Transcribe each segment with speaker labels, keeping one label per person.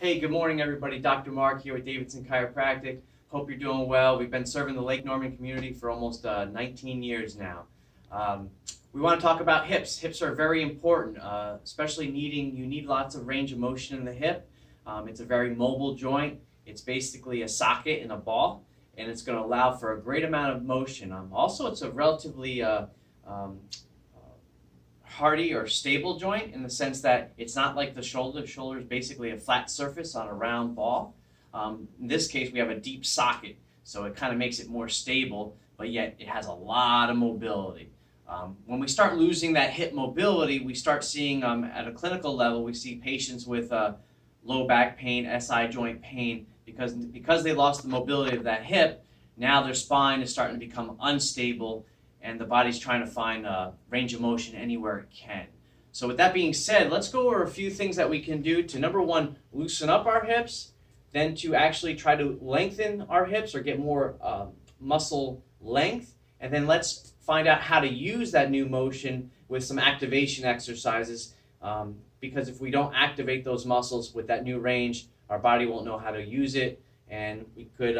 Speaker 1: Hey, good morning, everybody. Dr. Mark here with Davidson Chiropractic. Hope you're doing well. We've been serving the Lake Norman community for almost 19 years now. We want to talk about hips. Hips are very important, especially you need lots of range of motion in the hip. It's a very mobile joint. It's basically a socket and a ball, and it's going to allow for a great amount of motion. Also, it's a relatively hardy or stable joint in the sense that it's not like the shoulder. The shoulder is basically a flat surface on a round ball. In this case, we have a deep socket, so it kind of makes it more stable, but yet it has a lot of mobility. When we start losing that hip mobility, we start seeing at a clinical level, we see patients with low back pain, SI joint pain, because they lost the mobility of that hip. Now their spine is starting to become unstable, and the body's trying to find range of motion anywhere it can. So with that being said, let's go over a few things that we can do to, number one, loosen up our hips, then to actually try to lengthen our hips or get more muscle length, and then let's find out how to use that new motion with some activation exercises, because if we don't activate those muscles with that new range, our body won't know how to use it, and we could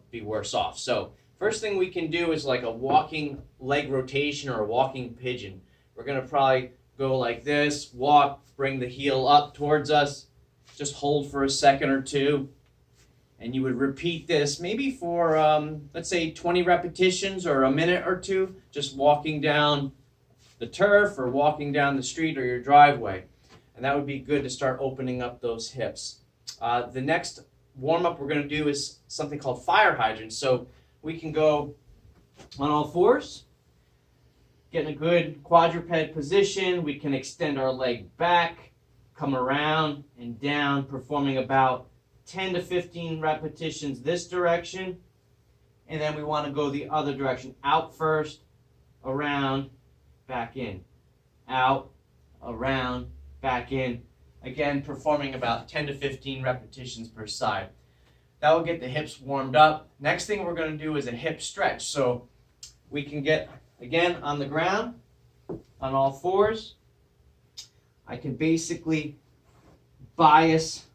Speaker 1: be worse off. So first thing we can do is like a walking leg rotation or a walking pigeon. We're going to probably go like this, walk, bring the heel up towards us, just hold for a second or two, and you would repeat this maybe for, let's say 20 repetitions or a minute or two, just walking down the turf or walking down the street or your driveway. And that would be good to start opening up those hips. The next warm-up we're going to do is something called fire hydrant. So we can go on all fours, get in a good quadruped position. We can extend our leg back, come around and down, performing about 10 to 15 repetitions this direction. And then we want to go the other direction. Out first, around, back in. Out, around, back in. Again, performing about 10 to 15 repetitions per side. That will get the hips warmed up. Next thing we're going to do is a hip stretch. So we can get, again, on the ground, on all fours. I can basically bias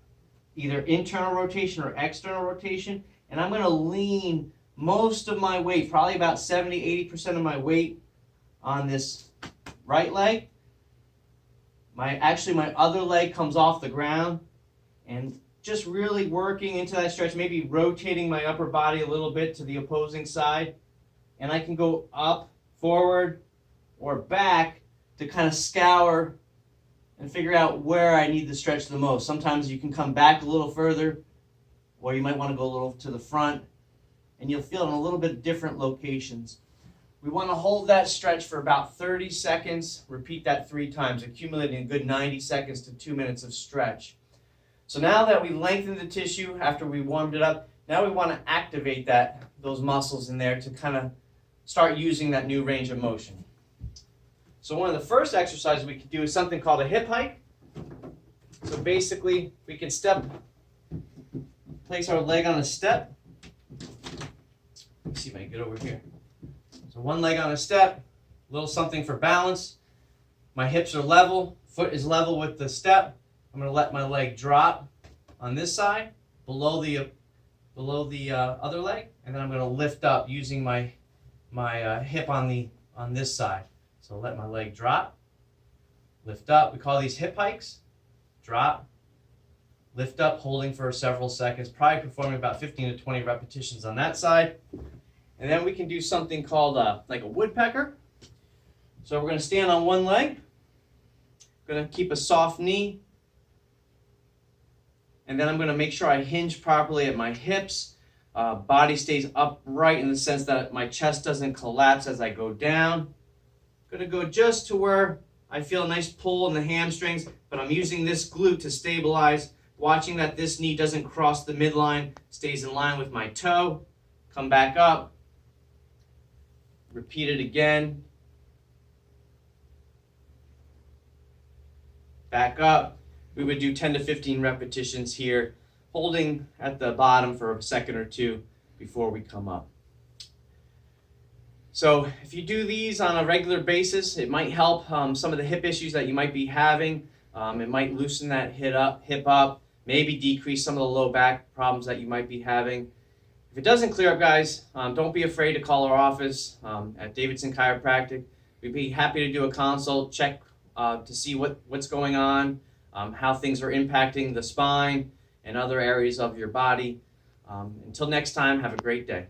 Speaker 1: either internal rotation or external rotation, and I'm going to lean most of my weight, probably about 70-80% of my weight on this right leg. My other leg comes off the ground, and just really working into that stretch, maybe rotating my upper body a little bit to the opposing side. And I can go up, forward, or back to kind of scour and figure out where I need to stretch the most. Sometimes you can come back a little further, or you might want to go a little to the front, and you'll feel it in a little bit different locations. We want to hold that stretch for about 30 seconds. Repeat that 3 times, accumulating a good 90 seconds to 2 minutes of stretch. So now that we lengthened the tissue after we warmed it up, now we want to activate those muscles in there to kind of start using that new range of motion. So one of the first exercises we can do is something called a hip hike. So basically, we can place our leg on a step. Let me see if I can get over here. So one leg on a step, a little something for balance. My hips are level, foot is level with the step. I'm going to let my leg drop on this side, below the other leg, and then I'm going to lift up using my hip on this side. So let my leg drop, lift up. We call these hip hikes. Drop, lift up, holding for several seconds, probably performing about 15 to 20 repetitions on that side. And then we can do something called like a woodpecker. So we're going to stand on one leg, going to keep a soft knee, and then I'm going to make sure I hinge properly at my hips. Body stays upright in the sense that my chest doesn't collapse as I go down. I'm going to go just to where I feel a nice pull in the hamstrings, but I'm using this glute to stabilize, watching that this knee doesn't cross the midline, stays in line with my toe. Come back up. Repeat it again. Back up. We would do 10 to 15 repetitions here, holding at the bottom for a second or two before we come up. So if you do these on a regular basis, it might help some of the hip issues that you might be having. It might loosen that hip up. maybe decrease some of the low back problems that you might be having. If it doesn't clear up, guys, don't be afraid to call our office at Davidson Chiropractic. We'd be happy to do a consult, check to see what's going on, how things are impacting the spine and other areas of your body. Until next time, have a great day.